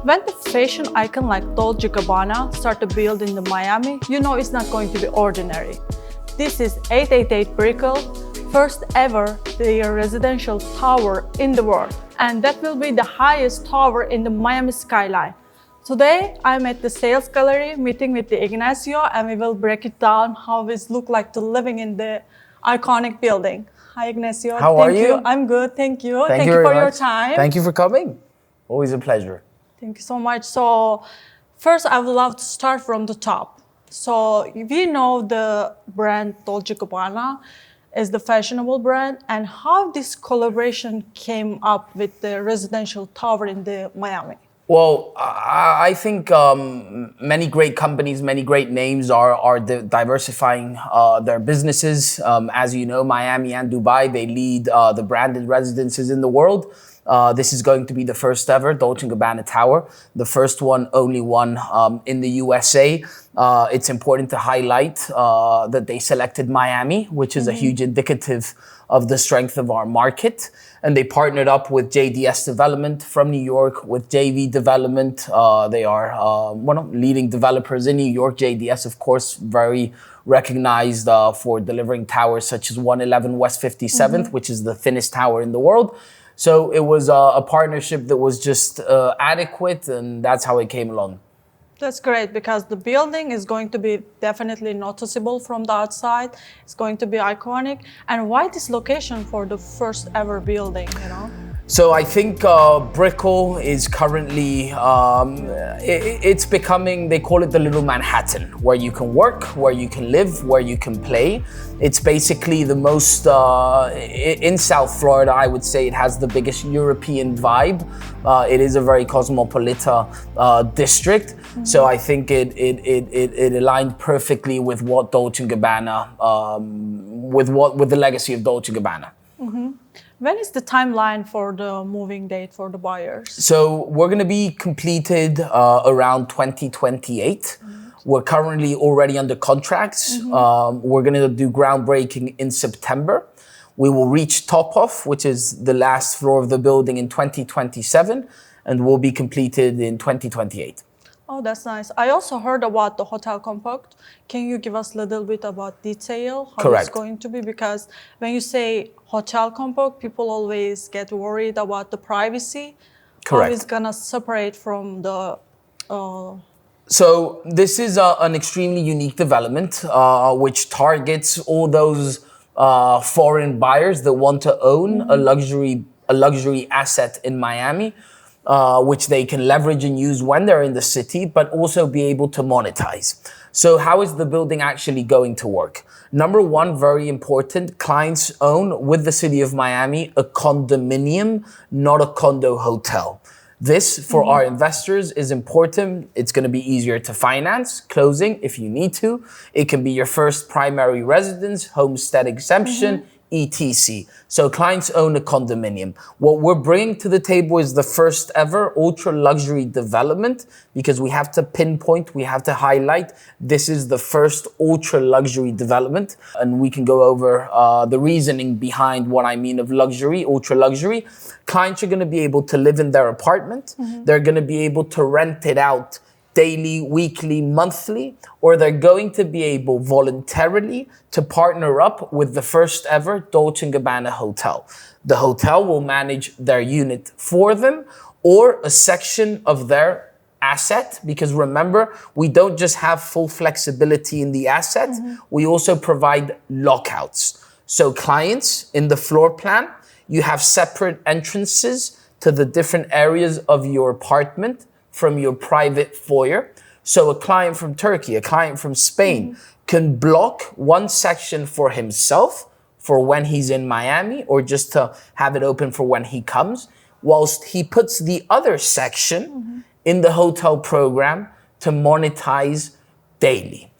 When the fashion icon like Dolce Gabbana started building in Miami, you know it's not going to be ordinary. This is 888 Brickell, first ever their residential tower in the world. And that will be the highest tower in the Miami Skyline. Today, I'm at the sales gallery meeting with the Ignacio, and we will break it down how it looks like to living in the iconic building. Hi Ignacio. How are you? I'm good, thank you. Thank you for very your much. time. Thank you for coming. Always a pleasure. Thank you so much. So first, I would love to start from the top. So we know the brand Dolce Gabbana is the fashionable brand, and how this collaboration came up with the residential tower in the Miami. Well, I think many great companies, many great names are diversifying their businesses. As you know, Miami and Dubai, they lead the branded residences in the world. This is going to be the first ever Dolce Gabbana Tower, the first one, only one in the USA. It's important to highlight that they selected Miami, which is a huge indicative of the strength of our market. And they partnered up with JDS Development from New York, with JV Development. They are one of leading developers in New York. JDS, of course, very recognized for delivering towers such as 111 West 57th, which is the thinnest tower in the world. So it was a partnership that was just adequate, and that's how it came along. That's great, because the building is going to be definitely noticeable from the outside. It's going to be iconic. And why this location for the first ever building, you know? So I think Brickell is currently, it's becoming, they call it the little Manhattan, where you can work, where you can live, where you can play. It's basically the most, in South Florida, I would say it has the biggest European vibe. It is a very cosmopolitan district. So I think it aligned perfectly with what Dolce Gabbana, with the legacy of Dolce Gabbana. When is the timeline for the moving date for the buyers? So we're going to be completed around 2028. We're currently already under contracts. We're going to do groundbreaking in September. We will reach top off, which is the last floor of the building, in 2027, and will be completed in 2028. Oh, that's nice. I also heard about the hotel compact. Can you give us a little bit about detail, how Correct. it's going to be? Because when you say hotel compact, people always get worried about the privacy. Correct. How it's gonna separate from the... So this is an extremely unique development, which targets all those foreign buyers that want to own a luxury asset in Miami. Which they can leverage and use when they're in the city, but also be able to monetize. So how is the building actually going to work? Number one, very important, clients own with the city of Miami a condominium, not a condo hotel. This, for our investors, is important. It's going to be easier to finance, closing if you need to. It can be your first primary residence, homestead exemption, etc. So clients own a condominium. What we're bringing to the table is the first ever ultra luxury development, because we have to pinpoint, we have to highlight, this is the first ultra luxury development. And we can go over the reasoning behind what I mean of luxury, ultra luxury. Clients are going to be able to live in their apartment. They're going to be able to rent it out daily, weekly, monthly, or they're going to be able voluntarily to partner up with the first ever Dolce Gabbana hotel. The hotel will manage their unit for them, or a section of their asset, because remember, we don't just have full flexibility in the asset, we also provide lockouts. So clients, in the floor plan, you have separate entrances to the different areas of your apartment from your private foyer. So a client from Turkey, a client from Spain can block one section for himself for when he's in Miami, or just to have it open for when he comes, whilst he puts the other section in the hotel program to monetize daily.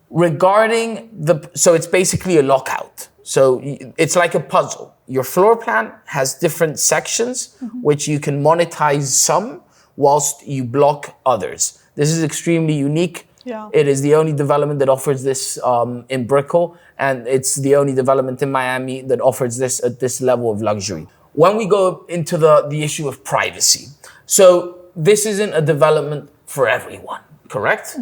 Regarding so it's basically a lockout. So it's like a puzzle. Your floor plan has different sections, which you can monetize some, whilst you block others. This is extremely unique. Yeah. It is the only development that offers this in Brickell, and it's the only development in Miami that offers this at this level of luxury. When we go into the issue of privacy, so this isn't a development for everyone, correct?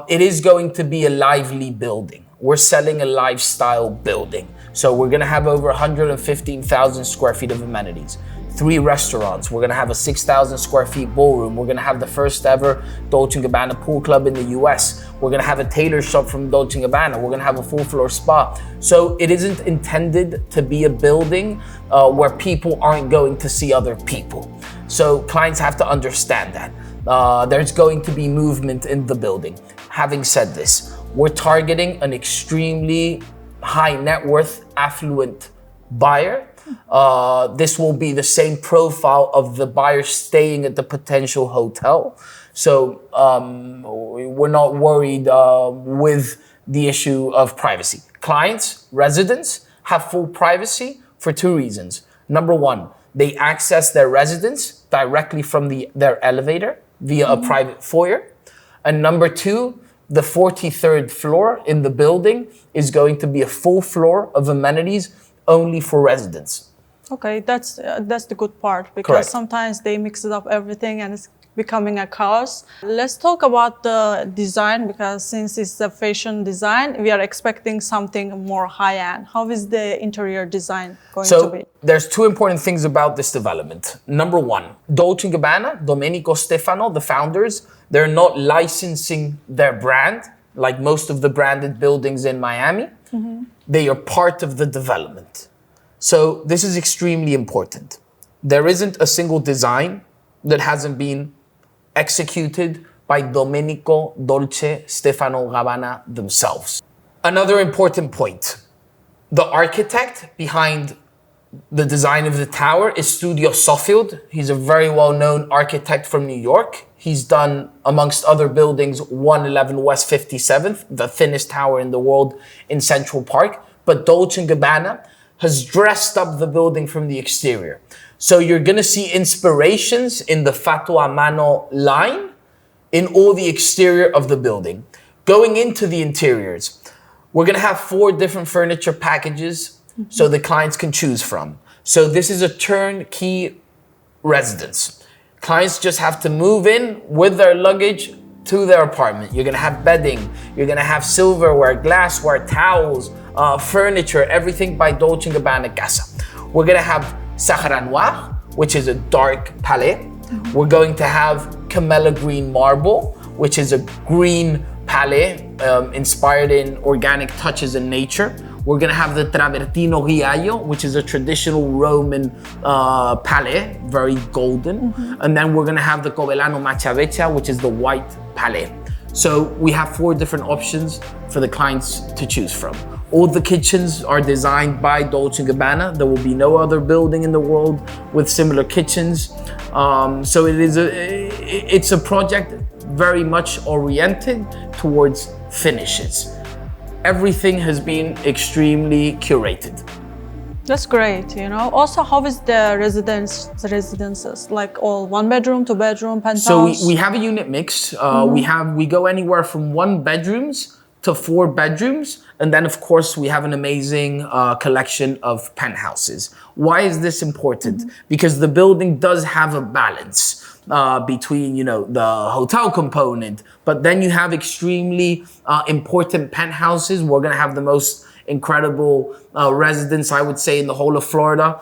It is going to be a lively building. We're selling a lifestyle building. So we're gonna have over 115,000 square feet of amenities, 3 restaurants. We're gonna have a 6,000 square feet ballroom. We're gonna have the first ever Dolce Gabbana pool club in the US. We're gonna have a tailor shop from Dolce Gabbana. We're gonna have a full floor spa. So it isn't intended to be a building where people aren't going to see other people. So clients have to understand that. There's going to be movement in the building. Having said this, we're targeting an extremely high net worth, affluent buyer. This will be the same profile of the buyer staying at the potential hotel. So we're not worried with the issue of privacy. Clients, residents have full privacy for 2 reasons. Number 1, they access their residence directly from their elevator via a private foyer. And number 2, the 43rd floor in the building is going to be a full floor of amenities only for residents. Okay, that's the good part, because Correct. sometimes they mix it up everything and it's becoming a chaos. Let's talk about the design, because since it's a fashion design, we are expecting something more high-end. How is the interior design going to be? So there's 2 important things about this development. Number 1, Dolce Gabbana, Domenico Stefano, the founders, they're not licensing their brand like most of the branded buildings in Miami. They are part of the development. So this is extremely important. There isn't a single design that hasn't been executed by Domenico Dolce Stefano Gabbana themselves. Another important point, the architect behind the design of the tower is Studio Sofield. He's a very well-known architect from New York. He's done, amongst other buildings, 111 West 57th, the thinnest tower in the world in Central Park. But Dolce Gabbana has dressed up the building from the exterior. So you're gonna see inspirations in the Fatto a Mano line in all the exterior of the building. Going into the interiors, we're gonna have 4 different furniture packages so the clients can choose from. So this is a turnkey residence. Clients just have to move in with their luggage to their apartment. You're gonna have bedding, you're gonna have silverware, glassware, towels, furniture, everything by Dolce Gabbana Casa. We're gonna have Sahara Noir, which is a dark palette. We're going to have Camella Green Marble, which is a green palette inspired in organic touches in nature. We're gonna have the Travertino Riaio, which is a traditional Roman palette, very golden. And then we're gonna have the Covellano Machavecchia, which is the white palette. So we have 4 different options for the clients to choose from. All the kitchens are designed by Dolce Gabbana. There will be no other building in the world with similar kitchens. So it's a project very much oriented towards finishes. Everything has been extremely curated. That's great, you know. Also, how is the residences? Like all 1 bedroom, 2 bedroom, penthouse? So we have a unit mix. We go anywhere from 1 bedrooms to 4 bedrooms. And then of course we have an amazing collection of penthouses. Why is this important? Because the building does have a balance between, you know, the hotel component, but then you have extremely important penthouses. We're gonna have the most incredible residence, I would say, in the whole of Florida,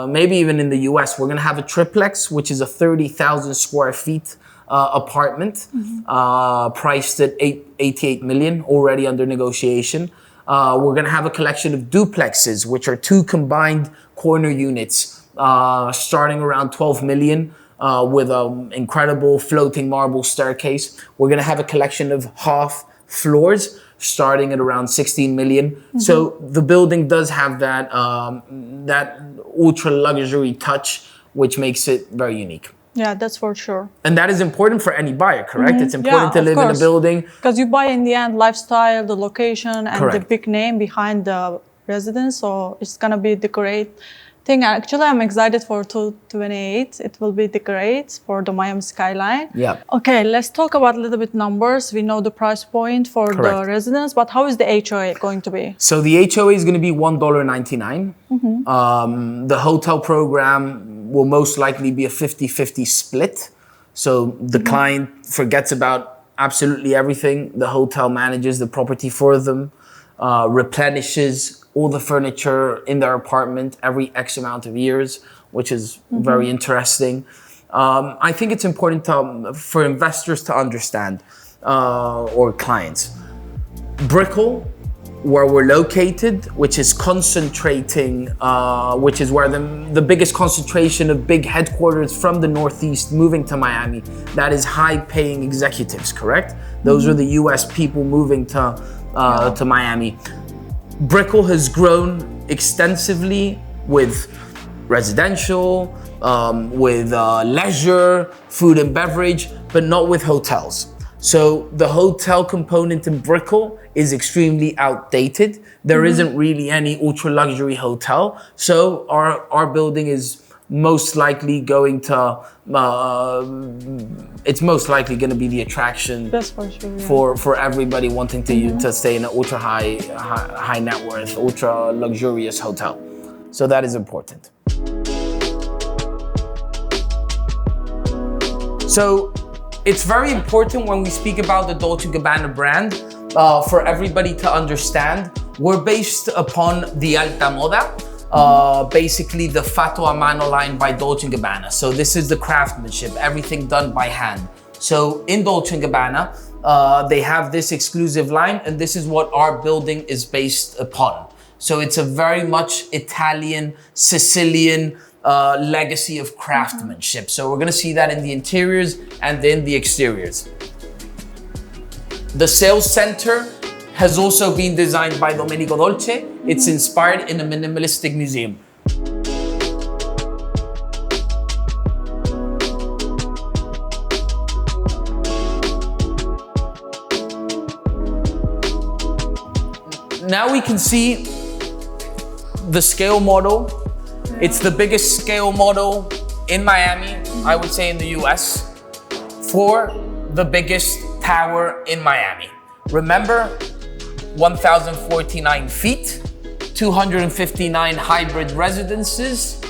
maybe even in the US. We're gonna have a triplex, which is a 30,000 square feet apartment, priced at 88 million, already under negotiation. We're gonna have a collection of duplexes, which are 2 combined corner units, starting around 12 million. With an incredible floating marble staircase. We're gonna have a collection of half floors starting at around 16 million. So the building does have that, that ultra luxury touch, which makes it very unique. Yeah, that's for sure. And that is important for any buyer, correct? It's important to live in a building. Because you buy in the end lifestyle, the location, and Correct. the big name behind the residence. So it's gonna be the great thing. Actually, I'm excited for 2028. It will be the great for the Miami Skyline. Yeah. Okay, let's talk about a little bit numbers. We know the price point for the Correct. residence, but how is the HOA going to be? So the HOA is going to be $1.99. The hotel program will most likely be a 50-50 split. So the client forgets about absolutely everything. The hotel manages the property for them, replenishes all the furniture in their apartment every X amount of years, which is very interesting. I think it's important for investors to understand, or clients. Brickell, where we're located, which is concentrating, which is where the biggest concentration of big headquarters from the Northeast moving to Miami, that is high-paying executives, correct? Those are the US people moving to Miami. Brickell has grown extensively with residential, with leisure, food and beverage, but not with hotels. So the hotel component in Brickell is extremely outdated. There isn't really any ultra luxury hotel. So our building is most likely going to, it's most likely going to be the attraction. That's for sure, yeah. for everybody wanting to stay in an ultra high net worth, ultra luxurious hotel. So that is important. So it's very important when we speak about the Dolce Gabbana brand, for everybody to understand, we're based upon the Alta Moda, basically the Fatto a Mano line by Dolce Gabbana. So this is the craftsmanship, everything done by hand. So in Dolce Gabbana, they have this exclusive line, and this is what our building is based upon. So it's a very much Italian, Sicilian, legacy of craftsmanship. So we're gonna see that in the interiors and in the exteriors. The sales center has also been designed by Domenico Dolce. It's inspired in a minimalistic museum. Now we can see the scale model. It's the biggest scale model in Miami, I would say in the US, for the biggest tower in Miami. Remember, 1,049 feet, 259 hybrid residences.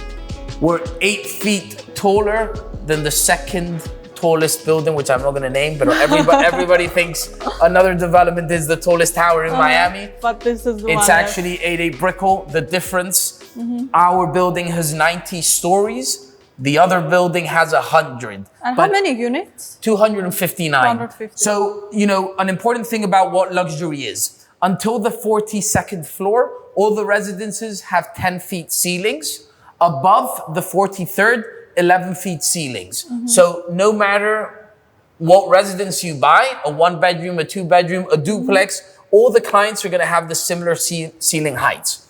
We're 8 feet taller than the second tallest building, which I'm not gonna name, but everybody thinks another development is the tallest tower in Miami. But this is the It's one, actually 88 Brickell. The difference, our building has 90 stories. The other building has 100. And how many units? 259. 259. So, you know, an important thing about what luxury is, until the 42nd floor, all the residences have 10 feet ceilings. Above the 43rd, 11 feet ceilings. So no matter what residence you buy, a 1 bedroom, a 2 bedroom, a duplex, all the clients are gonna have the similar ceiling heights.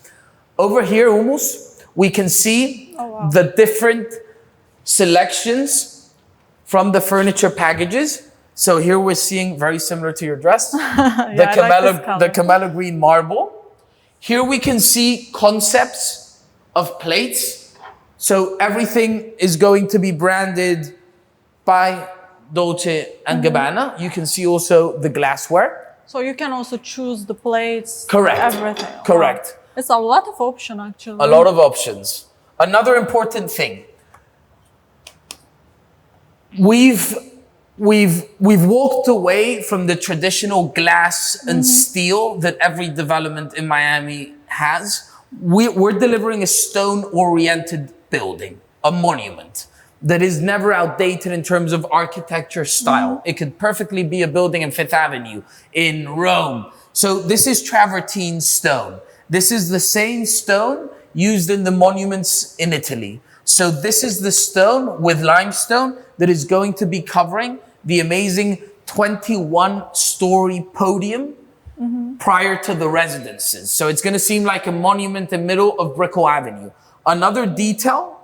Over here, almost, we can see the different selections from the furniture packages. So here we're seeing, very similar to your dress, the Camello green marble. Here we can see concepts of plates. So everything is going to be branded by Dolce and Gabbana. You can see also the glassware. So you can also choose the plates. Correct. Everything. Correct. Wow. It's a lot of options, actually. A lot of options. Another important thing. We've walked away from the traditional glass and steel that every development in Miami has. We're delivering a stone-oriented building, a monument that is never outdated in terms of architecture style. It could perfectly be a building in Fifth Avenue, in Rome. So this is Travertine stone. This is the same stone used in the monuments in Italy. So this is the stone with limestone that is going to be covering the amazing 21-story podium prior to the residences. So it's going to seem like a monument in the middle of Brickell Avenue. Another detail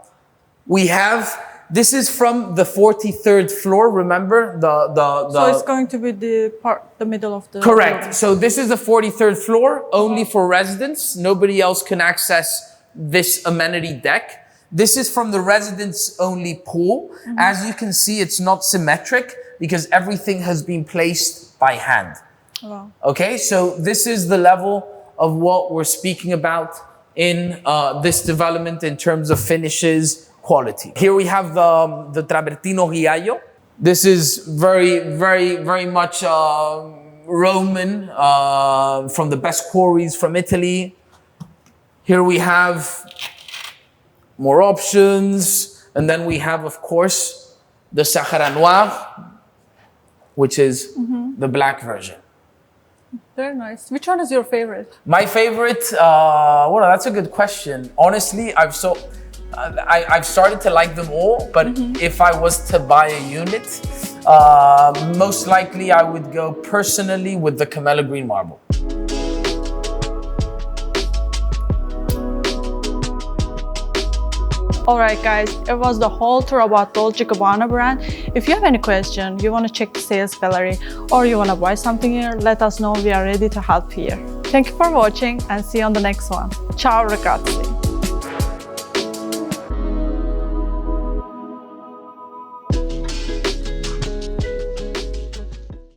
we have, this is from the 43rd floor, remember? So it's going to be the middle of the Correct. building. So this is the 43rd floor, only for residents. Nobody else can access this amenity deck. This is from the residents only pool. As you can see, it's not symmetric because everything has been placed by hand. Wow. Okay, so this is the level of what we're speaking about in this development in terms of finishes, quality. Here we have the Travertino Riaio. This is very much Roman, from the best quarries from Italy. Here we have more options. And then we have, of course, the Sahara Noir, which is the black version. Very nice. Which one is your favorite? My favorite, well, that's a good question. Honestly, I've started to like them all, but if I was to buy a unit, most likely I would go personally with the Camella Green Marble. Alright guys, it was the whole tour about Dolce Gabbana brand. If you have any question, you want to check the sales gallery, or you want to buy something here, let us know. We are ready to help here. Thank you for watching and see you on the next one. Ciao ragazzi!